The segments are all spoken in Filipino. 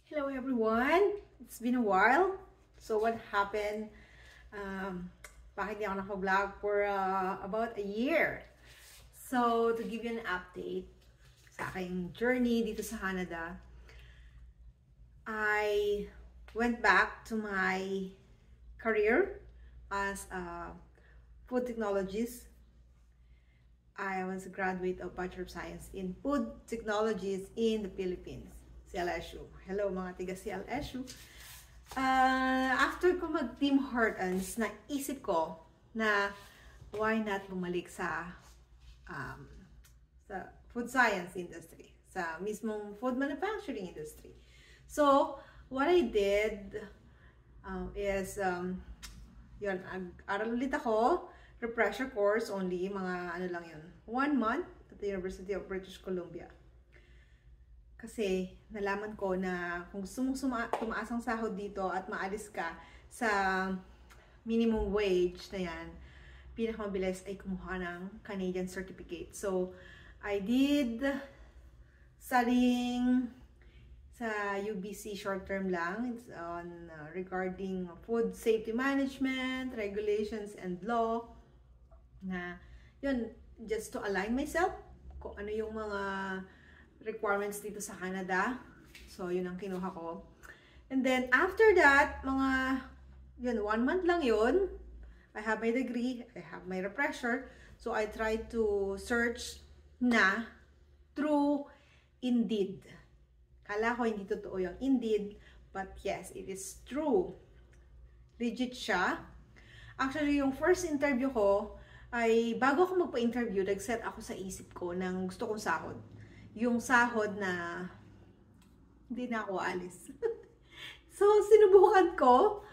Hello everyone! It's been a while. So what happened? Bakit di ako naka-vlog for about a year? So to give you an update sa aking journey dito sa Canada, I went back to my career as a food technologist. I was a graduate of Bachelor of Science in Food Technologies in the Philippines. CLSU. Hello mga tiga CLSU. After ko mag Tim Hortons, naisip ko na why not bumalik sa food science industry, sa mismong food manufacturing industry. So, what I did is, yun, aral ulit ako, refresher course only, mga ano lang yun, 1 month at the University of British Columbia. Kasi nalaman ko na kung gusto mong tumaas ang sahod dito at maalis ka sa minimum wage na yan, pinakamabilis ay kumuha ng Canadian certificate. So, I did studying sa UBC short-term lang. It's on regarding food safety management, regulations, and law. Na, yun, just to align myself kung ano yung mga requirements dito sa Canada. So, yun ang kinuha ko. And then, after that, mga, yun, 1 month lang yun. I have my degree, I have my refresher. So, I tried to search na through Indeed. Kala ko hindi totoo yung Indeed, but yes, it is true. Legit siya. Actually, yung first interview ko, ay bago ako magpa-interview, nag-set ako sa isip ko ng gusto kong sahod. Yung sahod na hindi na ako alis. So, sinubukan ko.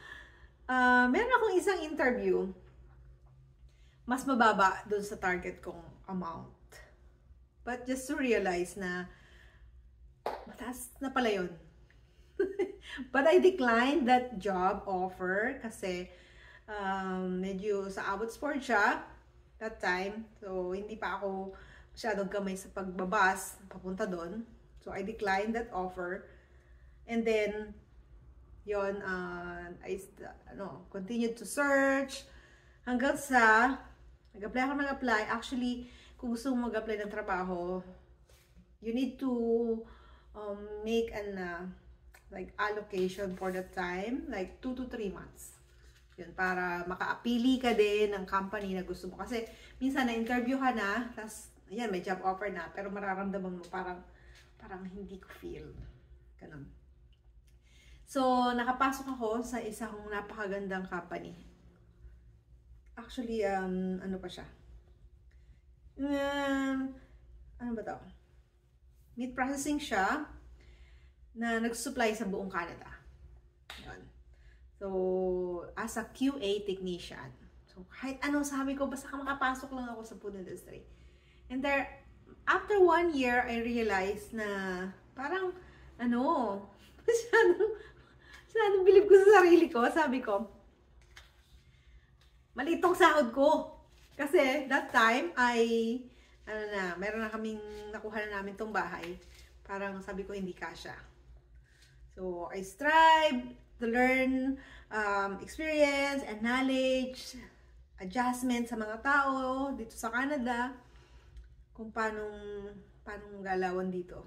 Meron akong isang interview. Mas mababa dun sa target kong amount. But just to realize na mataas na pala yun. But I declined that job offer kasi medyo sa abot sport siya that time. So, hindi pa ako masyadong gamay sa pagbabas papunta doon. So, I declined that offer. And then, yon I continued to search hanggang sa nag-apply ako nag-apply. Actually, kung gusto mo mag-apply ng trabaho, you need to make an like allocation for the time, like 2 to 3 months. Yun, para maka-apili ka din ng company na gusto mo. Kasi, minsan na-interview ka na, tapos ayan, may job offer na, pero mararamdaman mo parang hindi ko feel. Ganun. So, nakapasok ako sa isang napakagandang company. Actually, ano pa siya? Ano ba to? Meat processing siya na nag-supply sa buong Canada. Yun. So, as a QA technician. So, kahit anong sabi ko, basta makapasok lang ako sa food industry. And there, after 1 year, I realized na parang, masyadong believe ko sa sarili ko. Sabi ko, maliit tong sahod ko. Kasi that time, meron na kaming, nakuha na namin tong bahay. Parang sabi ko, hindi kasya. So, I strive to learn experience and knowledge, adjustment sa mga tao dito sa Canada, kung paano galawan dito.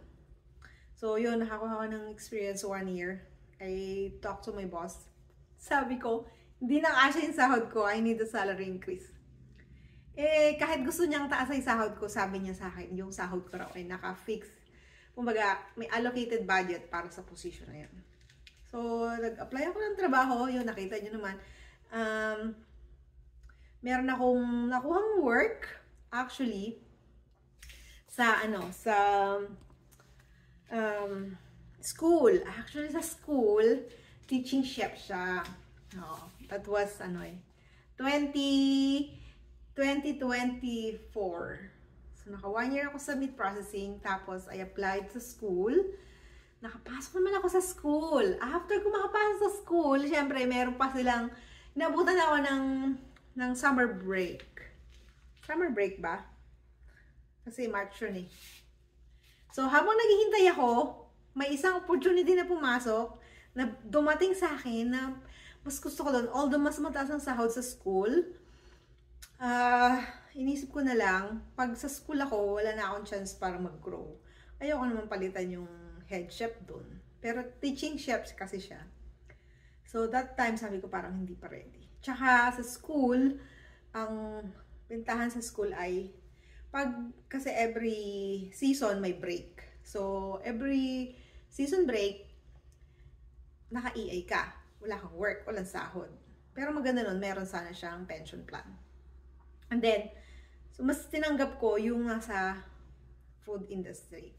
So, yun, nakakuha ko ng experience 1 year. I talked to my boss. Sabi ko, hindi na kasya yung sahod ko. I need a salary increase. Kahit gusto niyang taas yung sahod ko, sabi niya sa akin, yung sahod ko raw ay naka-fix. Kumbaga, may allocated budget para sa position na yun. So, nag-apply ako ng trabaho. Yun, nakita niyo naman. Meron akong nakuhang work, actually, sa school. Actually, sa school, teaching chef siya. That was, 2024. So, naka 1 year ako sa meat processing. Tapos, I applied sa school. Nakapasok naman ako sa school. After ko makapasok sa school, syempre, meron pa silang, inabutan ako ng summer break. Summer break ba? Kasi March yun eh. So, habang naghihintay ako, may isang opportunity na pumasok na dumating sa akin na mas gusto ko doon. Although mas mataas ang sahod sa school, inisip ko na lang, pag sa school ako, wala na akong chance para mag-grow. Ayoko naman palitan yung head chef doon. Pero teaching chef kasi siya. So that time, sabi ko parang hindi pa ready. Tsaka sa school, ang bentahan sa school ay, kasi every season may break. So, every season break, naka-EA ka. Wala kang work, walang sahod. Pero maganda nun, meron sana siyang pension plan. And then, so mas tinanggap ko yung nasa food industry.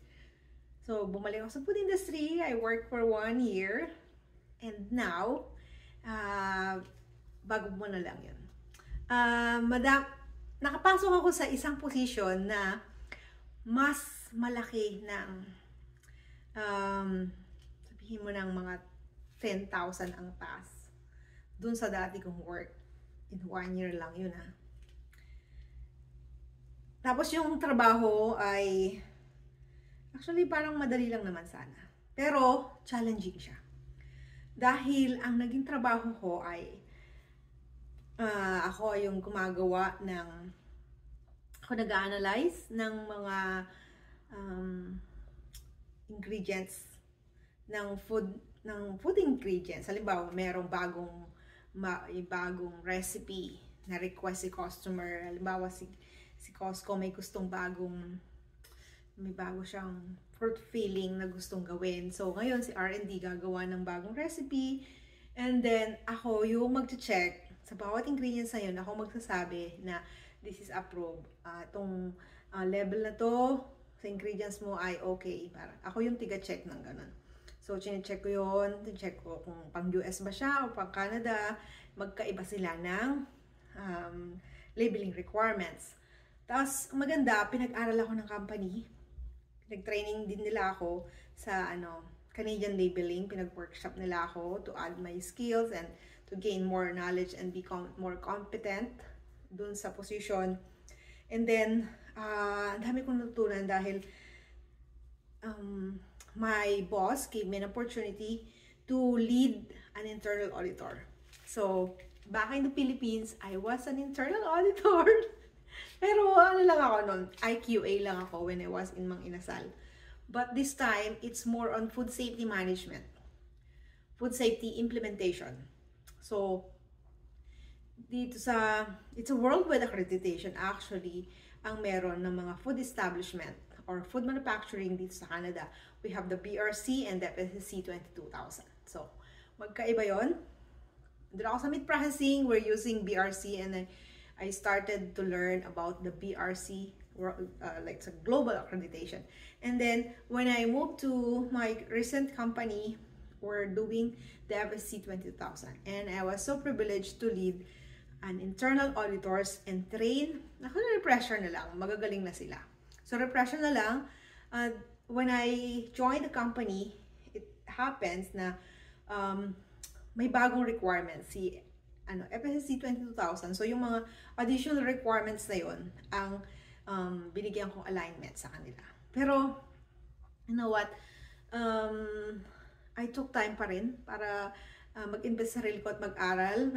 So, bumalik ako sa food industry. I worked for 1 year. And now, bago mo na lang yun. Nakapasok ako sa isang position na mas malaki ng, sabihin mo ng mga 10,000 ang taas. Dun sa dati kong work. In 1 year lang yun ha. Tapos yung trabaho ay, actually parang madali lang naman sana. Pero challenging siya. Dahil ang naging trabaho ko ay, ako yung gumagawa ng, ako nag-analyze ng mga ingredients ng food ingredients. Halimbawa, merong bagong recipe na request si customer. Halimbawa, si Costco may bago siyang fruit filling na gustong gawin. So, ngayon si R&D gagawa ng bagong recipe. And then, ako yung mag-check sa bawat ingredients na yun. Ako magsasabi na this is approved. Itong level na to sa ingredients mo ay okay. Ako yung tiga-check ng ganun. So, chine-check ko yun. Check ko kung pang US ba siya o pang Canada. Magkaiba sila ng labeling requirements. Tapos, maganda, pinag-aral ako ng company. Nag-training din nila ako sa Canadian labeling. Pinag-workshop nila ako to add my skills and to gain more knowledge and become more competent dun sa position. And then, dami kong natutunan dahil my boss gave me an opportunity to lead an internal auditor. So, back in the Philippines, I was an internal auditor. Pero ano lang ako nun, IQA lang ako when I was in Mang Inasal. But this time, it's more on food safety management. Food safety implementation. So, it's a worldwide accreditation actually ang meron ng mga food establishment or food manufacturing dito sa Canada. We have the BRC and the FSC 22000. So, magkaiba yon. Doon ako sa meat processing, we're using BRC and I started to learn about the BRC, like it's a global accreditation. And then, when I moved to my recent company, we're doing the FSC 20000. And I was so privileged to lead an internal auditors and train. Refresher na lang, magagaling na sila. So, refresher na lang, when I joined the company, it happens na may bagong requirements, FSC 22000. So, yung mga additional requirements na yun, ang binigyan kong alignment sa kanila. Pero, you know what, I took time pa rin para mag-invest sa sarili ko at mag-aral.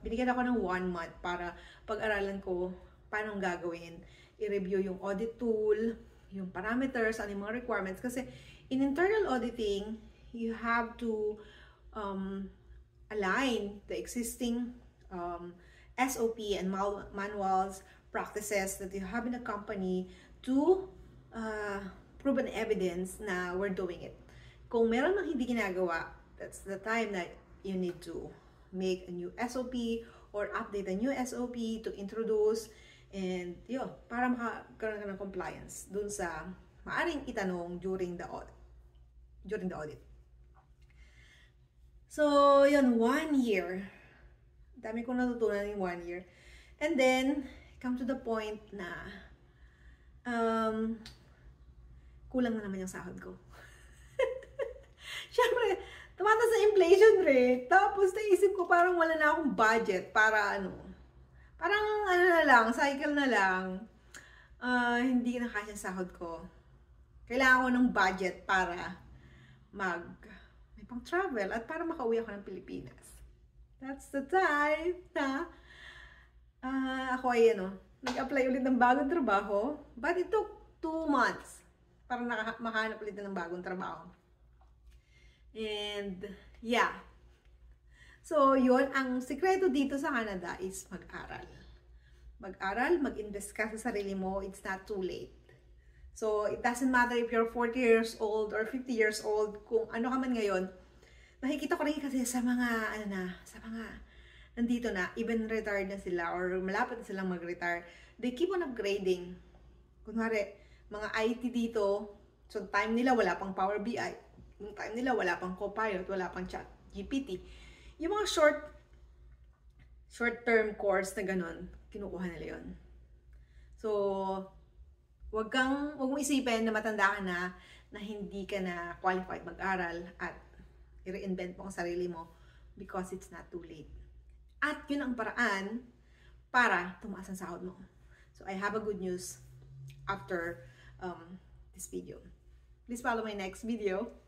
Binigyan ako ng 1 month para pag-aralan ko paano gagawin. I-review yung audit tool, yung parameters, ano yung mga requirements. Kasi in internal auditing, you have to align the existing SOP and manuals, practices that you have in a company to proven evidence na we're doing it. Kung meron mang hindi ginagawa, that's the time that you need to make a new SOP or update a new SOP to introduce and yun, para makakaroon ka ng compliance dun sa maaring itanong during the audit. So, yun, 1 year. Dami kong natutunan in 1 year. And then, come to the point na kulang na naman yung sahod ko. Siyempre, tumataas sa inflation rate. Tapos, naisip ko parang wala na akong budget para parang na lang, cycle na lang. Hindi na kasya sahod ko. Kailangan ko ng budget para may pang travel at para makauwi ako ng Pilipinas. That's the time na ako ay nag-apply ulit ng bagong trabaho, but it took 2 months para makahanap ulit ng bagong trabaho. And yeah, so yun, ang sikreto dito sa Canada is mag-aral. Mag-aral, mag-invest ka sa sarili mo, it's not too late. So it doesn't matter if you're 40 years old or 50 years old, kung ano ka man ngayon. Nakikita ko rin kasi sa mga nandito na, even retired na sila or malapit na silang mag-retire, they keep on upgrading. Kunwari, mga IT dito, so time nila wala pang Power BI, yung time nila wala pang Copilot, wala pang Chat GPT. Yung mga short-term course na ganun, kinukuha nila yun. So, wag mo isipin na matanda ka na hindi ka na qualified mag-aral at i-reinvent mo ang sarili mo because it's not too late. At yun ang paraan para tumaas ang sahod mo. So, I have a good news after this video. Please follow my next video.